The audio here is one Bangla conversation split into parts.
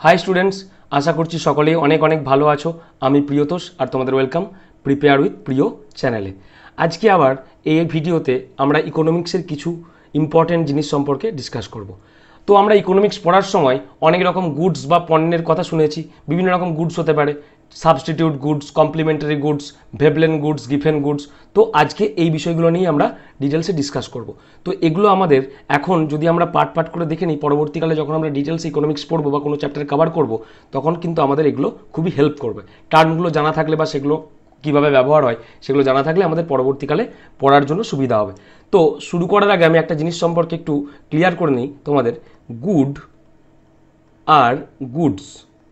হাই স্টুডেন্টস, আশা করছি সকলেই অনেক অনেক ভালো আছো। আমি প্রিয়তোষ আর তোমাদের ওয়েলকাম প্রিপেয়ার উইথ প্রিয় চ্যানেলে। আজকে আবার এই ভিডিওতে আমরা ইকোনমিক্সের কিছু ইম্পর্টেন্ট জিনিস সম্পর্কে ডিসকাস করব। তো আমরা ইকোনমিক্স পড়ার সময় অনেক রকম গুডস বা পণ্যের কথা শুনেছি। বিভিন্ন রকম গুডস হতে পারে, substitute goods, complementary goods, Veblen goods, Giffen goods. তো আজকে এই বিষয়গুলো নিয়ে আমরা ডিটেলসে ডিসকাস করব। তো এগুলো আমাদের এখন যদি আমরা পার্ট পার্ট করে দেখে নিই, পরবর্তীকালে যখন আমরা ডিটেলসে ইকোনমিক্স পড়বো বা কোনো চ্যাপ্টার কভার করব, তখন কিন্তু আমাদের এগুলো খুবই হেল্প করবে। টার্মগুলো জানা থাকলে বা সেগুলো কীভাবে ব্যবহার হয় সেগুলো জানা থাকলে আমাদের পরবর্তীকালে পড়ার জন্য সুবিধা হবে। তো শুরু করার আগে আমি একটা জিনিস সম্পর্কে একটু ক্লিয়ার করে নিই তোমাদের। গুড আর গুডস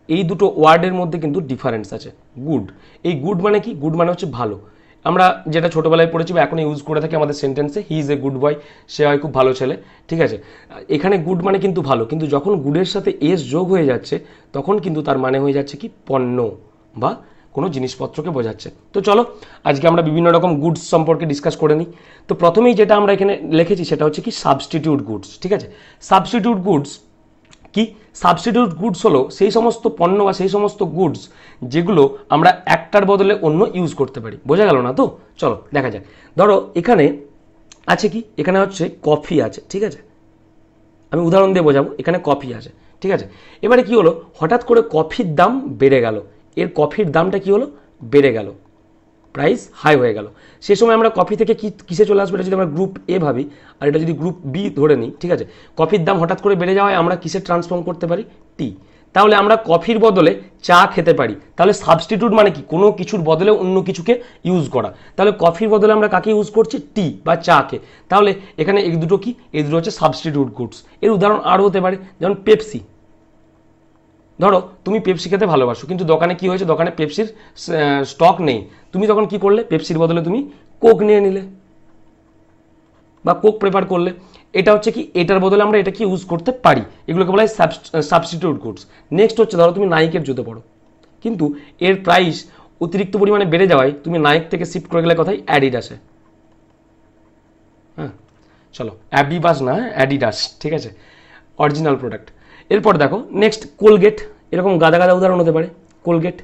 এই দুটো ওয়ার্ডের মধ্যে কিন্তু ডিফারেন্স আছে। গুড, এই গুড মানে কি? গুড মানে হচ্ছে ভালো। আমরা যেটা ছোটোবেলায় পড়েছি বা এখন ইউজ করে থাকি আমাদের সেন্টেন্সে, he is a good boy, সে হয় খুব ভালো ছেলে। ঠিক আছে, এখানে গুড মানে কিন্তু ভালো, কিন্তু যখন গুডের সাথে এস যোগ হয়ে যাচ্ছে তখন কিন্তু তার মানে হয়ে যাচ্ছে কি পণ্য বা কোনো জিনিসপত্রকে বোঝাচ্ছে। তো চলো আজকে আমরা বিভিন্ন রকম গুডস সম্পর্কে ডিসকাস করে নিই। তো প্রথমেই যেটা আমরা এখানে লিখেছি সেটা হচ্ছে কি সাবস্টিটিউট গুডস। ঠিক আছে, সাবস্টিটিউট গুডস কি? সাবস্টিটিউট গুডস হলো সেই সমস্ত পণ্য বা সেই সমস্ত গুডস যেগুলো আমরা একটার বদলে অন্য ইউজ করতে পারি। বোঝা গেল না? তো চলো দেখা যাক। ধরো এখানে আছে কি, এখানে হচ্ছে কফি আছে। ঠিক আছে, আমি উদাহরণ দিয়ে বোঝাবো। এখানে কফি আছে, ঠিক আছে। এবারে কি হলো, হঠাৎ করে কফির দাম বেড়ে গেল। এর কফির দামটা কি হলো, বেড়ে গেল, প্রাইস হাই হয়ে গেল। সে সময় আমরা কফি থেকে কিসে চলে আসবো? এটা যদি আমরা গ্রুপ এ ভাবি আর এটা যদি গ্রুপ বি ধরে নিই, ঠিক আছে, কফির দাম হঠাৎ করে বেড়ে যাওয়ায় আমরা কিসে ট্রান্সফর্ম করতে পারি? টি। তাহলে আমরা কফির বদলে চা খেতে পারি। তাহলে সাবস্টিটিউট মানে কি? কোনো কিছুর বদলে অন্য কিছুকে ইউজ করা। তাহলে কফির বদলে আমরা কাকে ইউজ করছি? টি বা চাকে। তাহলে এখানে এই দুটো কি? এই দুটো হচ্ছে সাবস্টিটিউট গুডস। এর উদাহরণ আরও হতে পারে, যেমন পেপসি। ধরো তুমি পেপসি খেতে ভালোবাসো, কিন্তু দোকানে কি হয়েছে, দোকানে পেপসির স্টক নেই। তুমি তখন কি করলে? পেপসির বদলে তুমি কোক নিয়ে নিলে বা কোক প্রেফার করলে। এটা হচ্ছে কি, এটার বদলে আমরা এটা কি ইউজ করতে পারি। এগুলোকে বলা হয় সাবস্টিটিউট গুডস। নেক্সট হচ্ছে, ধরো তুমি নাইকের জুতো পড়ো, কিন্তু এর প্রাইস অতিরিক্ত পরিমাণে বেড়ে যাওয়ায় তুমি নাইক থেকে শিফট করে গেলে কোথায়? অ্যাডিডাসে। হ্যাঁ চলো, অ্যাডিবাস না, অ্যাডিডাস। ঠিক আছে, অরিজিনাল প্রোডাক্ট। এরপর দেখো নেক্সট, কোলগেট। এরকম গাদা গাদা উদাহরণ হতে পারে। কোলগেট,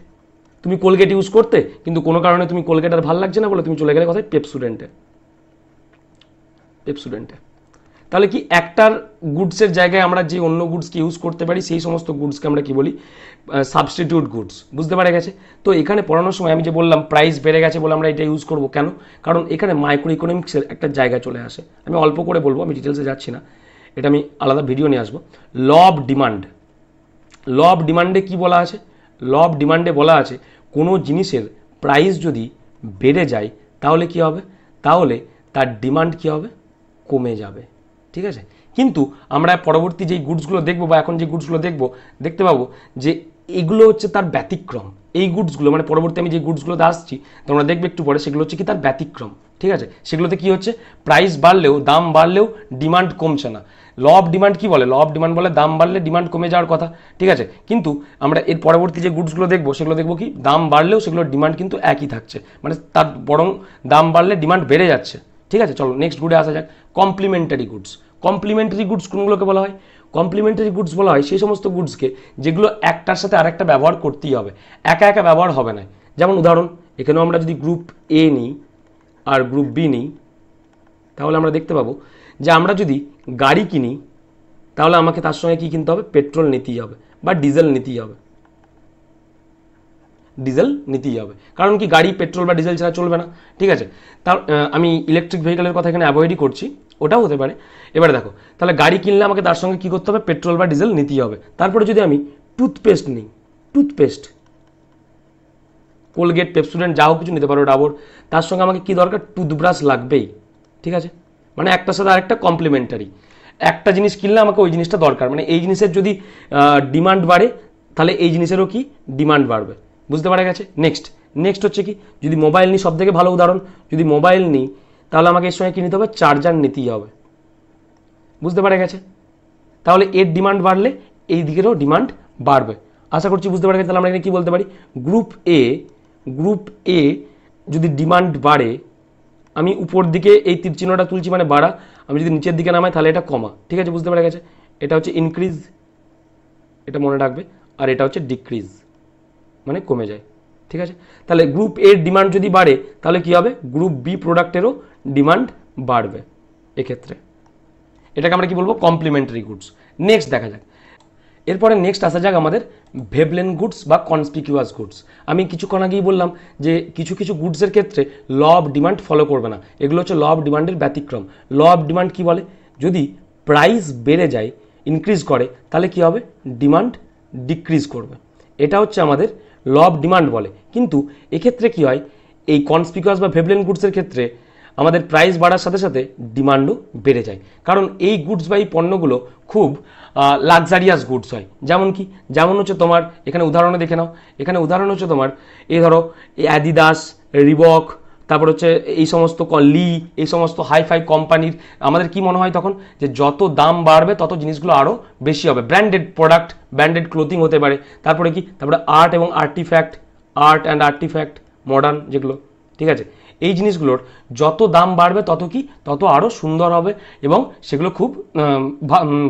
তুমি কোলগেট ইউজ করতে, কিন্তু কোনো কারণে তুমি কোলগেট আর ভালো লাগছে না বলে তুমি চলে গেলে কোথায়? পেপসুডেন্টে। পেপসুডেন্টে। তাহলে কি, একটার গুডসের জায়গায় আমরা যে অন্য গুডসকে ইউজ করতে পারি সেই সমস্ত গুডসকে আমরা কি বলি? Substitute goods. বুঝতে পারা গেছে? তো এখানে পড়ানোর সময় আমি যে বললাম প্রাইস বেড়ে গেছে বলে আমরা এটা ইউজ করবো কেন? কারণ এখানে মাইক্রো ইকোনমিক্সের একটা জায়গা চলে আসে। আমি অল্প করে বলবো, আমি ডিটেলসে যাচ্ছি না, এটা আমি আলাদা ভিডিও নিয়ে আসবো। Law of demand. Law of ডিমান্ডে কি বলা আছে? ল অফ ডিমান্ডে বলা আছে কোনো জিনিসের প্রাইস যদি বেড়ে যায় তাহলে কি হবে? তাহলে তার ডিমান্ড কি হবে? কমে যাবে। ঠিক আছে, কিন্তু আমরা পরবর্তী যেই গুডসগুলো দেখবো বা এখন যে গুডসগুলো দেখবো, দেখতে পাবো যে এগুলো হচ্ছে তার ব্যতিক্রম। এই গুডসগুলো মানে পরবর্তী আমি যে গুডসগুলোতে আসছি তোমরা দেখবে একটু পরে, সেগুলো হচ্ছে কি তার ব্যতিক্রম। ঠিক আছে, সেগুলোতে কি হচ্ছে? প্রাইস বাড়লেও, দাম বাড়লেও ডিমান্ড কমছে না। ল অফ ডিমান্ড কি বলে? ল অফ ডিমান্ড বলে দাম বাড়লে ডিমান্ড কমে যাওয়ার কথা। ঠিক আছে, কিন্তু আমরা এর পরবর্তী যে গুডসগুলো দেখবো সেগুলো দেখবো কি, দাম বাড়লেও সেগুলোর ডিমান্ড কিন্তু একই থাকছে, মানে তার বরং দাম বাড়লে ডিমান্ড বেড়ে যাচ্ছে। ঠিক আছে, চলো নেক্সট গুডে আসা যাক। Complementary goods. কমপ্লিমেন্টারি গুডস কোনগুলোকে বলা হয়? কমপ্লিমেন্টারি গুডস বলা হয় সেই সমস্ত গুডসকে যেগুলো একটার সাথে আরেকটা ব্যবহার করতেই হবে, একা একা ব্যবহার হবে না। যেমন উদাহরণ, এখানেও আমরা যদি গ্রুপ এ নিই আর গ্রুপ বি নিই, তাহলে আমরা দেখতে পাবো যে আমরা যদি গাড়ি কিনি তাহলে আমাকে তার সঙ্গে কি কিনতে হবে? পেট্রোল নিতেই হবে বা ডিজেল নিতেই হবে। ডিজেল নিতেই হবে, কারণ কি গাড়ি পেট্রোল বা ডিজেল ছাড়া চলবে না। ঠিক আছে, তার আমি ইলেকট্রিক ভেহিকেলের কথা এখানে অ্যাভয়েডই করছি, ওটাও হতে পারে। এবারে দেখো, তাহলে গাড়ি কিনলে আমাকে তার সঙ্গে কী করতে হবে? পেট্রোল বা ডিজেল নিতেই হবে। তারপরে যদি আমি টুথপেস্ট নিই, টুথপেস্ট, কোলগেট, পেপসুডেন্ট যা হোক কিছু নিতে পারো, ডাবর, তার সঙ্গে আমাকে কী দরকার? টুথব্রাশ লাগবেই। ঠিক আছে, মানে একটার সাথে আরেকটা কমপ্লিমেন্টারি। একটা জিনিস কিনলে আমাকে ওই জিনিসটা দরকার, মানে এই জিনিসের যদি ডিমান্ড বাড়ে তাহলে এই জিনিসেরও কি ডিমান্ড বাড়বে। বুঝতে পারা গেছে? নেক্সট হচ্ছে কি, যদি মোবাইল নিই, সব থেকে ভালো উদাহরণ, যদি মোবাইল নিই তাহলে আমাকে এর সঙ্গে কী নিতে হবে? চার্জার নিতেই হবে। বুঝতে পারা গেছে? তাহলে এর ডিমান্ড বাড়লে এই দিকেরও ডিমান্ড বাড়বে। আশা করছি বুঝতে পারা গেছে। তাহলে আমরা এখানে কী বলতে পারি? গ্রুপ এ যদি ডিমান্ড বাড়ে, আমি উপর দিকে এই তীর চিহ্নটা তুলছি মানে বাড়া, আমি যদি নিচের দিকে নামাই তাহলে এটা কমা। ঠিক আছে, বুঝতে পারা গেছে? এটা হচ্ছে ইনক্রিজ, এটা মনে রাখবে। আর এটা হচ্ছে ডিক্রিজ, মানে কমে যায়। ঠিক আছে, তাহলে গ্রুপ এর ডিমান্ড যদি বাড়ে তাহলে কি হবে, গ্রুপ বি প্রোডাক্টেরও ডিমান্ড বাড়বে এক্ষেত্রে। এটাকে আমরা কি বলবো, কমপ্লিমেন্টারি গুডস। নেক্সট দেখা যাক, এরপরে নেক্সট আসা যাক আমাদের ভেবলেন গুডস বা কনসপিকিউয়াস গুডস। আমি কিছুক্ষণ আগেই বললাম যে কিছু কিছু গুডসের ক্ষেত্রে ল অফ ডিমান্ড ফলো করবে না, এগুলো হচ্ছে ল অফ ডিমান্ডের ব্যতিক্রম। ল অফ ডিমান্ড কি বলে, যদি প্রাইস বেড়ে যায়, ইনক্রিজ করে, তাহলে কি হবে, ডিমান্ড ডিক্রিজ করবে। এটা হচ্ছে আমাদের ল অফ ডিমান্ড বলে। কিন্তু এক্ষেত্রে কি হয়, এই কনসপিকিউয়াস বা ভেবলেন গুডসের ক্ষেত্রে আমাদের প্রাইস বাড়ার সাথে সাথে ডিমান্ডও বেড়ে যায়, কারণ এই গুডস বা এই পণ্যগুলো খুব লাক্সারিয়াস গুডস হয়। যেমন কি, যেমন হচ্ছে তোমার এখানে উদাহরণে দেখে নাও, এখানে উদাহরণ হচ্ছে তোমার এই ধরো অ্যাডিদাস, রিবক, তারপর হচ্ছে এই সমস্ত লি, এই সমস্ত হাইফাই কোম্পানির আমাদের কি মনে হয় তখন, যে যত দাম বাড়বে তত জিনিসগুলো আরও বেশি হবে, ব্র্যান্ডেড প্রোডাক্ট, ব্র্যান্ডেড ক্লোথিং হতে পারে। তারপরে কি, তারপরে আর্ট এবং artifact, art and artifact modern যেগুলো, ঠিক আছে, এই জিনিসগুলোর যত দাম বাড়বে তত কি, তত আরও সুন্দর হবে এবং সেগুলো খুব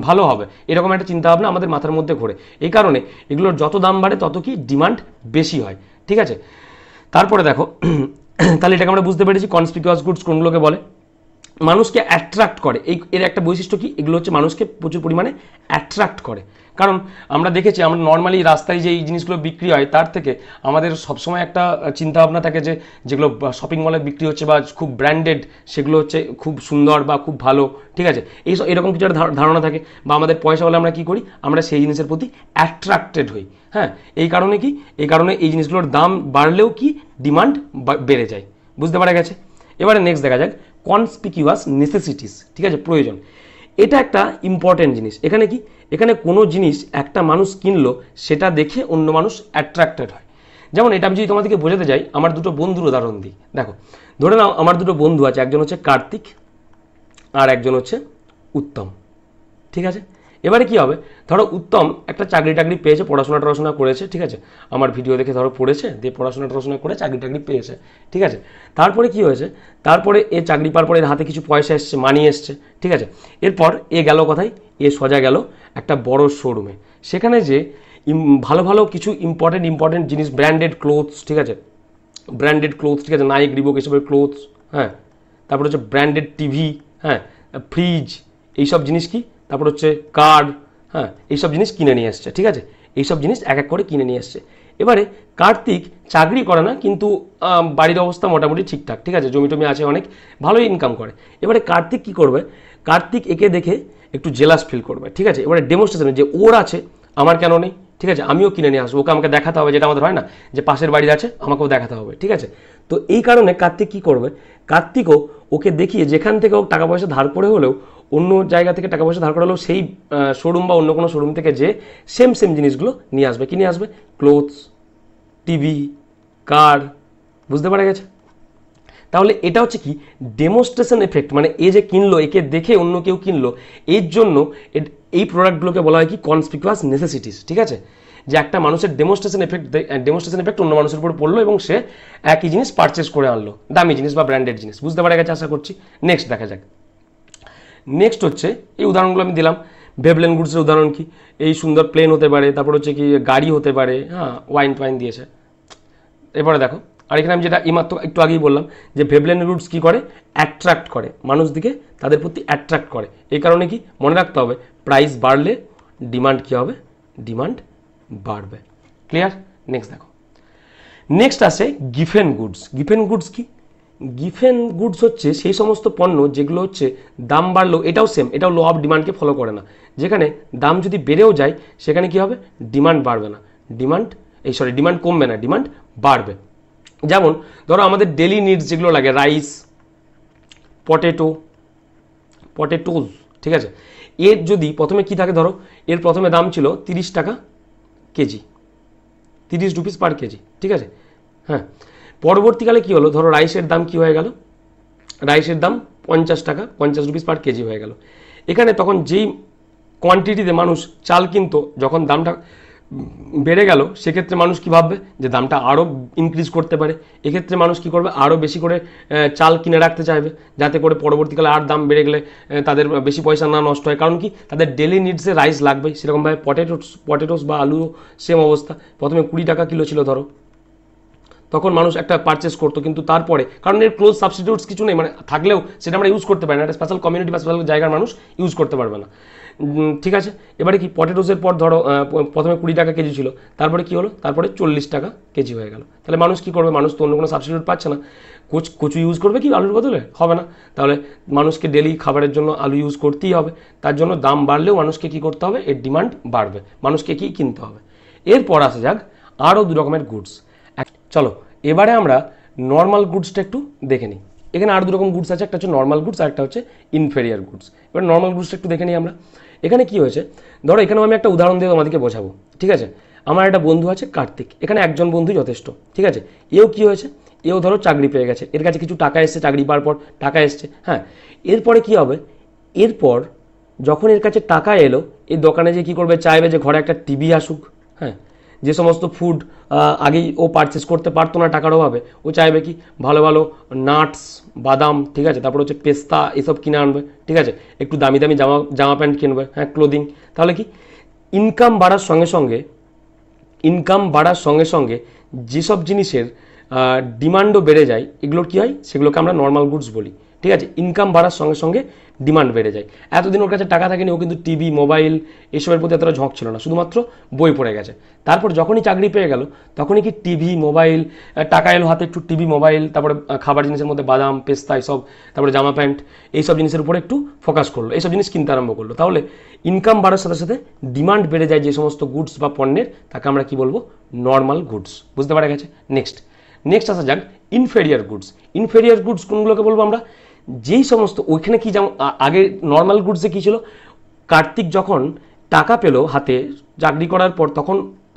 ভালো হবে, এরকম একটা চিন্তাভাবনা আমাদের মাথার মধ্যে ঘোরে। এই কারণে এগুলোর যত দাম বাড়ে তত কি ডিমান্ড বেশি হয়। ঠিক আছে, তারপরে দেখো তাহলে এটাকে আমরা বুঝতে পেরেছি কনসপিকিউয়াস গুডস কোনগুলোকে বলে, মানুষকে অ্যাট্রাক্ট করে। এর একটা বৈশিষ্ট্য কি, এগুলো হচ্ছে মানুষকে প্রচুর পরিমাণে অ্যাট্রাক্ট করে। কারণ আমরা দেখেছি, আমরা নর্মালি রাস্তায় যে এই জিনিসগুলো বিক্রি হয় তার থেকে আমাদের সবসময় একটা চিন্তাভাবনা থাকে যে যেগুলো শপিং মলে বিক্রি হচ্ছে বা খুব ব্র্যান্ডেড, সেগুলো হচ্ছে খুব সুন্দর বা খুব ভালো। ঠিক আছে, এরকম কিছু একটা ধারণা থাকে, বা আমাদের পয়সা হলে আমরা কী করি, আমরা সেই জিনিসের প্রতি অ্যাট্রাক্টেড হই। হ্যাঁ, এই কারণে কি, এই কারণে এই জিনিসগুলোর দাম বাড়লেও কি ডিমান্ড বেড়ে যায়। বুঝতে পারা গেছে? এবারে নেক্সট দেখা যাক কনসপিকিউয়াস নেসেসিটিস। ঠিক আছে, প্রয়োজন, এটা একটা ইম্পর্টেন্ট জিনিস। এখানে কি, এখানে কোনো জিনিস একটা মানুষ কিনলো সেটা দেখে অন্য মানুষ অ্যাট্রাক্টেড হয়। যেমন এটা আমি যদি তোমাদেরকে বোঝাতে যাই, আমার দুটো বন্ধুর উদাহরণ দিই। দেখো, ধরে নাও আমার দুটো বন্ধু আছে, একজন হচ্ছে কার্তিক আর একজন হচ্ছে উত্তম। ঠিক আছে, এবারে কি হবে, ধরো উত্তম একটা চাকরি পেয়েছে, পড়াশোনা করেছে, ঠিক আছে, আমার ভিডিও দেখে ধরো পড়েছে, দিয়ে পড়াশোনা করে চাকরি পেয়েছে। ঠিক আছে, তারপরে কি হয়েছে, তারপরে এ চাকরি পাওয়ার পরে এর হাতে কিছু পয়সা এসছে, মানি এসছে। ঠিক আছে, এরপর এ গেল কোথায়, এ সোজা গেল একটা বড় শোরুমে, সেখানে যে ভালো ভালো কিছু ইম্পর্টেন্ট জিনিস, ব্র্যান্ডেড ক্লোথস, ঠিক আছে, ব্র্যান্ডেড ক্লোথস, ঠিক আছে, নাইক, রিবক এসবের ক্লোথস, হ্যাঁ, তারপর হচ্ছে ব্র্যান্ডেড টিভি, হ্যাঁ, ফ্রিজ, এইসব জিনিস কি, তারপর হচ্ছে কার্ড, হ্যাঁ, এইসব জিনিস কিনে নিয়ে আসছে। ঠিক আছে, এইসব জিনিস এক এক করে কিনে নিয়ে আসছে। এবারে কার্তিক চাকরি করে না, কিন্তু বাড়ির অবস্থা মোটামুটি ঠিকঠাক, ঠিক আছে, জমি টমি আছে, অনেক ভালোই ইনকাম করে। এবারে কার্তিক কি করবে, কার্তিক একে দেখে একটু জেলাস ফিল করবে। ঠিক আছে, এবারে ডেমনস্ট্রেশন, যে ওর আছে আমার কেন নেই, ঠিক আছে, আমিও কিনে নিয়ে আসবো, ওকে আমাকে দেখাতে হবে, যেটা আমাদের হয় না যে পাশের বাড়ির আছে আমাকেও দেখাতে হবে। ঠিক আছে, তো এই কারণে কার্তিক কি করবে, কার্তিকও ওকে দেখিয়ে যেখান থেকে ও টাকা পয়সা ধার করে হলেও, অন্য জায়গা থেকে টাকা পয়সা ধার করে হলেও সেই শোরুম বা অন্য কোনো শোরুম থেকে যে সেম জিনিসগুলো নিয়ে আসবে। কি নিয়ে আসবে, ক্লোথস, টিভি, কার। বুঝতে পারা গেছে? তাহলে এটা হচ্ছে কি, ডেমনস্ট্রেশন এফেক্ট, মানে এ যে কিনলো, একে দেখে অন্য কেউ কিনলো, এর জন্য এই প্রোডাক্টগুলোকে বলা হয় কি, কনসপিকুয়াস নেসেসিটিস। ঠিক আছে, যে একটা মানুষের ডেমনস্ট্রেশন এফেক্ট অন্য মানুষের উপর পড়লো এবং সে একই জিনিস পারচেস করে আনলো, দামি জিনিস বা ব্র্যান্ডেড জিনিস। বুঝতে পারা গেছে আশা করছি। নেক্সট দেখা যাক, নেক্সট হচ্ছে এই উদাহরণগুলো আমি দিলাম। ভেবলেন গুডসের উদাহরণ কি, এই সুন্দর প্লেন হতে পারে, তারপর হচ্ছে কি গাড়ি হতে পারে, হ্যাঁ, ওয়াইন দিয়েছে। এরপরে দেখো, আর এখানে আমি যেটা এইমাত্র একটু আগেই বললাম যে ভেবলেন গুডস কি করে, অ্যাট্রাক্ট করে মানুষ দিকে, তাদের প্রতি অ্যাট্রাক্ট করে। এই কারণে কি মনে রাখতে হবে, প্রাইস বাড়লে ডিমান্ড কি হবে, ডিমান্ড বাড়বে। ক্লিয়ার? নেক্সট দেখো, নেক্সট আসে গিফেন গুডস। গিফেন গুডস কি, গিফেন গুডস হচ্ছে সেই সমস্ত পণ্য যেগুলো হচ্ছে দাম বাড়লেও, এটাও সেম, এটাও ল অফ ডিমান্ডকে ফলো করে না। যেখানে দাম যদি বেড়েও যায় সেখানে কি হবে, ডিমান্ড বাড়বে না, ডিমান্ড কমবে না, ডিমান্ড বাড়বে। যেমন ধরো আমাদের ডেলি নিডস যেগুলো লাগে, রাইস, পটেটোজ, ঠিক আছে, এর যদি প্রথমে কি থাকে, ধরো এর প্রথমে দাম ছিল 30 টাকা কেজি, 30 রুপিস পার কেজি। ঠিক আছে, হ্যাঁ, পরবর্তীকালে কি হলো, ধরো রাইসের দাম কি হয়ে গেল, রাইসের দাম 50 টাকা, 50 রুপিস পার কেজি হয়ে গেল। এখানে তখন যেই কোয়ান্টিটিতে মানুষ চাল কিনতো, যখন দামটা বেড়ে গেল, সেক্ষেত্রে মানুষ কী ভাববে যে দামটা আরও ইনক্রিজ করতে পারে। এক্ষেত্রে মানুষ কী করবে, আরও বেশি করে চাল কিনে রাখতে চাইবে, যাতে করে পরবর্তীকালে আর দাম বেড়ে গেলে তাদের বেশি পয়সা না নষ্ট হয়। কারণ কি, তাদের ডেলি নিডসে রাইস লাগবেই। সেরকমভাবে পটেটোস বা আলুও সেম অবস্থা। প্রথমে 20 টাকা কিলো ছিল ধরো, তখন মানুষ একটা পারচেস করতো, কিন্তু তারপরে কারণ এর ক্লোজ সাবস্টিটিউটস কিছু নেই, মানে থাকলেও সেটা আমরা ইউজ করতে পারি না, একটা স্পেশাল কমিউনিটি বা স্পেশাল জায়গার মানুষ ইউজ করতে পারবে না। ঠিক আছে, এবারে কি পটেটোসের পর ধরো প্রথমে 20 টাকা কেজি ছিল, তারপরে কি হলো, তারপরে 40 টাকা কেজি হয়ে গেল। তাহলে মানুষ কি করবে, মানুষ তো অন্য কোনো সাবস্টিটিউট পাচ্ছে না, কচু ইউজ করবে কি আলুর বদলে, হবে না। তাহলে মানুষকে ডেলি খাবারের জন্য আলু ইউজ করতেই হবে। তার জন্য দাম বাড়লেও মানুষকে কি করতে হবে, এর ডিমান্ড বাড়বে, মানুষকে কি কিনতে হবে। এরপর আসা যাক আরও 2 রকমের গুডস। চলো এবারে আমরা নর্মাল গুডসটা একটু দেখে নিই। এখানে আর 2 রকম গুডস আছে, একটা হচ্ছে নর্মাল গুডস আর একটা হচ্ছে ইনফেরিয়ার গুডস। এবার নর্মাল গুডসটা একটু দেখে নিই আমরা। এখানে কি হয়েছে, ধরো এখানেও আমি একটা উদাহরণ দিয়ে তোমাদেরকে বোঝাবো। ঠিক আছে, আমার একটা বন্ধু আছে কার্তিক, এখানে একজন বন্ধু যথেষ্ট। ঠিক আছে, এও কি হয়েছে, এও ধরো চাকরি পেয়ে গেছে, এর কাছে কিছু টাকা এসছে, চাকরি পাওয়ার পর টাকা এসছে। হ্যাঁ, এরপরে কি হবে, এরপর যখন এর কাছে টাকা এলো, এই দোকানে যে কী করবে, চাইবে যে ঘরে একটা টিভি আসুক। হ্যাঁ, যে সমস্ত ফুড আগেই ও পারচেস করতে পারতো না টাকার অভাবে, ও চাইবে কি ভালো ভালো নাটস, বাদাম, ঠিক আছে, তারপর হচ্ছে পেস্তা, এসব কিনে আনবে। ঠিক আছে, একটু দামি দামি জামা প্যান্ট কিনবে, হ্যাঁ, ক্লোদিং। তাহলে কি ইনকাম বাড়ার সঙ্গে সঙ্গে যেসব জিনিসের ডিমান্ডও বেড়ে যায়, এগুলোর কী হয়, সেগুলোকে আমরা নর্মাল গুডস বলি। ঠিক আছে, ইনকাম বাড়ার সঙ্গে সঙ্গে ডিমান্ড বেড়ে যায়। এতদিন ওর কাছে টাকা থাকেনি, ও কিন্তু টিভি, মোবাইল এসবের প্রতি এতটা ঝোঁক ছিল না, শুধুমাত্র বই পড়ে গেছে। তারপর যখনই চাকরি পেয়ে গেল, তখনই কি টিভি, মোবাইল, টাকা এলো হাতে, একটু টিভি, মোবাইল, তারপরে খাবার জিনিসের মধ্যে বাদাম, পেস্তা এসব, তারপরে জামা প্যান্ট, এইসব জিনিসের উপরে একটু ফোকাস করলো, এইসব জিনিস কিনতে আরম্ভ করলো। তাহলে ইনকাম বাড়ার সাথে সাথে ডিমান্ড বেড়ে যায় যে সমস্ত গুডস বা পণ্যের, তাকে আমরা কি বলবো, নর্মাল গুডস। বুঝতে পারা গেছে? নেক্সট আসা যাক ইনফেরিয়ার গুডস। ইনফেরিয়ার গুডস কোনগুলোকে বলবো আমরা, যেই সমস্ত, ওইখানে কি যেমন আগে নর্মাল গুডসে কী ছিল, কার্তিক যখন টাকা পেল হাতে চাকরি করার পর,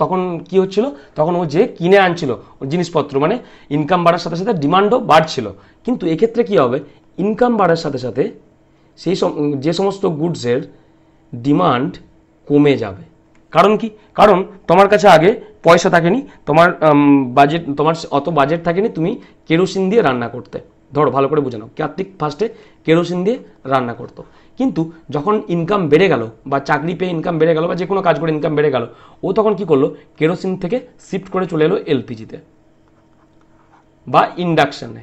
তখন কি হচ্ছিল, তখন ও যে কিনে আনছিল জিনিসপত্র, মানে ইনকাম বাড়ার সাথে সাথে ডিমান্ডও বাড়ছিল। কিন্তু এক্ষেত্রে কি হবে, ইনকাম বাড়ার সাথে সাথে সেই যে সমস্ত গুডসের ডিমান্ড কমে যাবে। কারণ কি, কারণ তোমার কাছে আগে পয়সা থাকেনি, তোমার অত বাজেট থাকেনি, তুমি কেরোসিন দিয়ে রান্না করতে। ধরো ভালো করে বোঝানো, কার্তিক ফার্স্টে কেরোসিন দিয়ে রান্না করতো, কিন্তু যখন ইনকাম বেড়ে গেল বা চাকরি পেয়ে ইনকাম বেড়ে গেল বা যে কোনো কাজ করে ইনকাম বেড়ে গেল, ও তখন কি করলো, কেরোসিন থেকে শিফট করে চলে এলো এলপিজিতে বা ইন্ডাকশানে।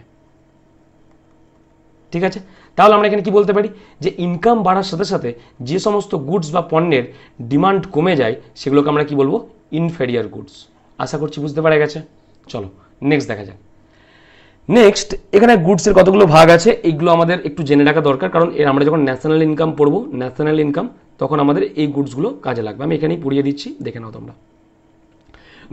ঠিক আছে, তাহলে আমরা এখানে কি বলতে পারি, যে ইনকাম বাড়ার সাথে সাথে যে সমস্ত গুডস বা পণ্যের ডিমান্ড কমে যায়, সেগুলোকে আমরা কি বলবো, ইনফেরিয়ার গুডস। আশা করছি বুঝতে পারা গেছে। চলো নেক্সট দেখা যাক। নেক্সট এখানে গুডসের কতগুলো ভাগ আছে, এইগুলো আমাদের একটু জেনে রাখা দরকার, কারণ আমরা যখন ন্যাশনাল ইনকাম পড়বো, ন্যাশনাল ইনকাম, তখন আমাদের এই গুডসগুলো কাজে লাগবে। আমি এখানেই পড়িয়ে দিচ্ছি, দেখে নাও তোমরা।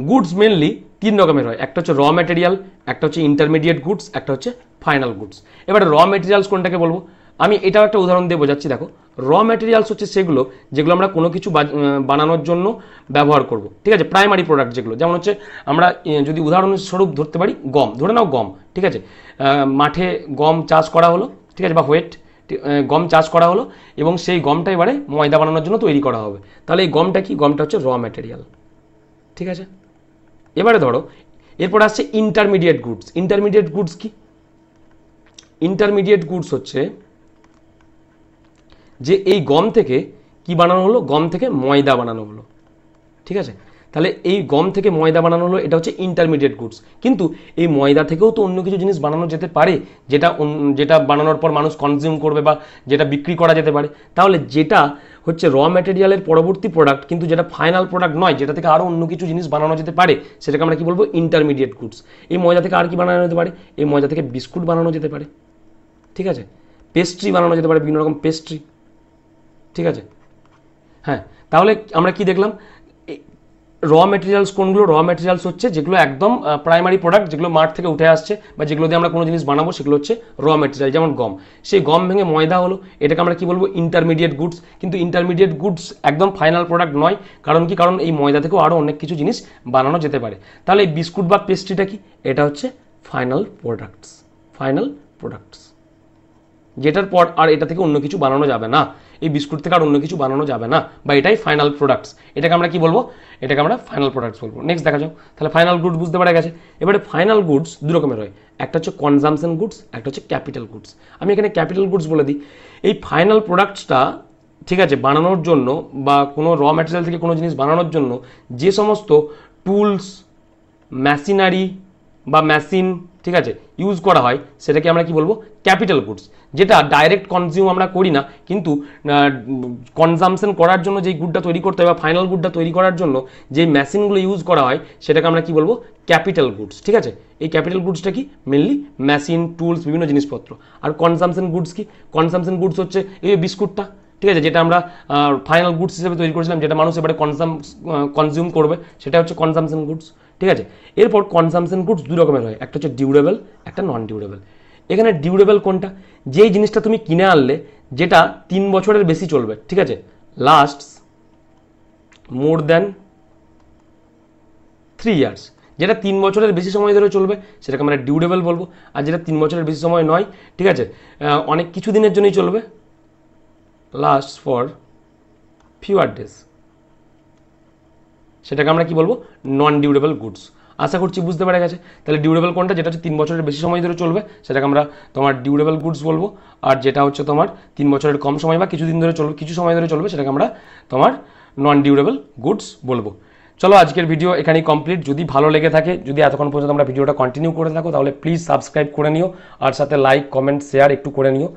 গুডস মেনলি 3 রকমের হয়, একটা হচ্ছে র ম্যাটেরিয়াল, একটা হচ্ছে ইন্টারমিডিয়েট গুডস, একটা হচ্ছে ফাইনাল গুডস। এবারে র ম্যাটেরিয়ালস কোনটাকে বলবো, আমি এটাও একটা উদাহরণ দিয়ে বোঝাচ্ছি। দেখো, র ম্যাটেরিয়ালস হচ্ছে সেগুলো যেগুলো আমরা কোনো কিছু বানানোর জন্য ব্যবহার করব। ঠিক আছে, প্রাইমারি প্রোডাক্ট যেগুলো, যেমন হচ্ছে আমরা যদি উদাহরণস্বরূপ ধরতে পারি গম, ধরে নাও গম। ঠিক আছে, মাঠে গম চাষ করা হলো, ঠিক আছে, বা গম চাষ করা হলো, এবং সেই গমটা এবারে ময়দা বানানোর জন্য তৈরি করা হবে। তাহলে এই গমটা কি, গমটা হচ্ছে র ম্যাটেরিয়াল। ঠিক আছে, এবারে ধরো এরপর আসছে ইন্টারমিডিয়েট গুডস। ইন্টারমিডিয়েট গুডস কি, ইন্টারমিডিয়েট গুডস হচ্ছে যে এই গম থেকে কি বানানো হলো, গম থেকে ময়দা বানানো হলো। ঠিক আছে, তাহলে এই গম থেকে ময়দা বানানো হলো, এটা হচ্ছে ইন্টারমিডিয়েট গুডস। কিন্তু এই ময়দা থেকেও তো অন্য কিছু জিনিস বানানো যেতে পারে, যেটা বানানোর পর মানুষ কনজিউম করবে বা যেটা বিক্রি করা যেতে পারে। তাহলে যেটা হচ্ছে র ম্যাটেরিয়ালের পরবর্তী প্রোডাক্ট, কিন্তু যেটা ফাইনাল প্রোডাক্ট নয়, যেটা থেকে আরও অন্য কিছু জিনিস বানানো যেতে পারে, সেটাকে আমরা কি বলবো, ইন্টারমিডিয়েট গুডস। এই ময়দা থেকে আর কি বানানো যেতে পারে, এই ময়দা থেকে বিস্কুট বানানো যেতে পারে। ঠিক আছে, পেস্ট্রি বানানো যেতে পারে, বিভিন্ন রকম পেস্ট্রি। ঠিক আছে, হ্যাঁ, তাহলে আমরা কি দেখলাম, র ম্যাটেরিয়ালস কোনগুলো, র ম্যাটেরিয়ালস হচ্ছে যেগুলো একদম প্রাইমারি প্রোডাক্ট, যেগুলো মাঠ থেকে উঠে আসছে বা যেগুলো দিয়ে আমরা কোনো জিনিস বানাবো, সেগুলো হচ্ছে র ম্যাটেরিয়াল। যেমন গম, সেই গম ভেঙে ময়দা হলো, এটাকে আমরা কি বলবো, ইন্টারমিডিয়েট গুডস। কিন্তু ইন্টারমিডিয়েট গুডস একদম ফাইনাল প্রোডাক্ট নয়, কারণ কি, কারণ এই ময়দা থেকেও আরও অনেক কিছু জিনিস বানানো যেতে পারে। তাহলে এই বিস্কুট বা পেস্ট্রিটা কি, এটা হচ্ছে ফাইনাল প্রোডাক্টস। যেটার পর আর এটা থেকে অন্য কিছু বানানো যাবে না। এই বিস্কুট থেকে আর অন্য কিছু বানানো যাবে না, বা এটাই ফাইনাল প্রোডাক্টস। এটাকে আমরা কি বলবো? এটাকে আমরা ফাইনাল প্রোডাক্টস বলবো। নেক্সট দেখা যাও, তাহলে ফাইনাল গুডস বুঝতে পারা গেছে। এবারে ফাইনাল গুডস দু রকমের হয়, একটা হচ্ছে কনজামশন গুডস, একটা হচ্ছে ক্যাপিটাল গুডস। আমি এখানে ক্যাপিটাল গুডস বলে দিই। এই ফাইনাল প্রোডাক্টসটা ঠিক আছে বানানোর জন্য বা কোনো র ম্যাটেরিয়াল থেকে কোনো জিনিস বানানোর জন্য যে সমস্ত টুলস, মেশিনারি বা মেশিন ঠিক আছে ইউজ করা হয় সেটাকে আমরা কি বলবো? Capital goods. যেটা ডাইরেক্ট কনজিউম আমরা করি না, কিন্তু কনজামশন করার জন্য যেই গুডটা তৈরি করতে হয় বা ফাইনাল গুডটা তৈরি করার জন্য যে মেশিনগুলো ইউজ করা হয় সেটাকে আমরা কি বলবো? Capital goods. ঠিক আছে, এই ক্যাপিটাল গুডসটা কি? মেনলি মেশিন, টুলস, বিভিন্ন জিনিসপত্র। আর কনজামশন গুডস কি? কনজামশন গুডস হচ্ছে এই বিস্কুটটা, ঠিক আছে, যেটা আমরা ফাইনাল গুডস হিসেবে তৈরি করেছিলাম, যেটা মানুষ এবারে কনজিউম করবে, সেটা হচ্ছে কনজামশন গুডস। ঠিক আছে, এরপর কনজামশন গুডস দুই রকমের হয়, একটা হচ্ছে ডিউরেবল, একটা নন ডিউরেবল। এখানে ডিউরেবল কোনটা? যেই জিনিসটা তুমি কিনে আনলে যেটা 3 বছরের বেশি চলবে, ঠিক আছে, লাস্টস মোর দ্যান 3 ইয়ার্স, যেটা 3 বছরের বেশি সময় ধরে চলবে সেটাকে আমরা ডিউরেবল বলবো। আর যেটা 3 বছরের বেশি সময় নয়, ঠিক আছে, অনেক কিছু দিনের জন্যই চলবে, লাস্ট ফর ফিউয়ার ডেজ, সেটাকে আমরা কি বলবো? নন ডিউরেবল গুডস। আশা করছি বুঝতে পেরে গেছে। তাহলে ডিউরেবল কোনটা? যেটা হচ্ছে 3 বছরের বেশি সময় ধরে চলবে সেটাকে আমরা তোমার ডিউরেবল গুডস বলবো। আর যেটা হচ্ছে তোমার 3 বছরের কম সময় বা কিছুদিন ধরে চলবে, কিছু সময় ধরে চলবে, সেটাকে আমরা তোমার নন ডিউরেবল গুডস বলবো। চলো আজকের ভিডিও এখানেই কমপ্লিট। যদি ভালো লেগে থাকে, যদি এতক্ষণ পর্যন্ত আমরা ভিডিওটা কন্টিনিউ করে থাকো, তাহলে প্লিজ সাবস্ক্রাইব করে নিও, আর সাথে লাইক, কমেন্ট, শেয়ার একটু করে নিও।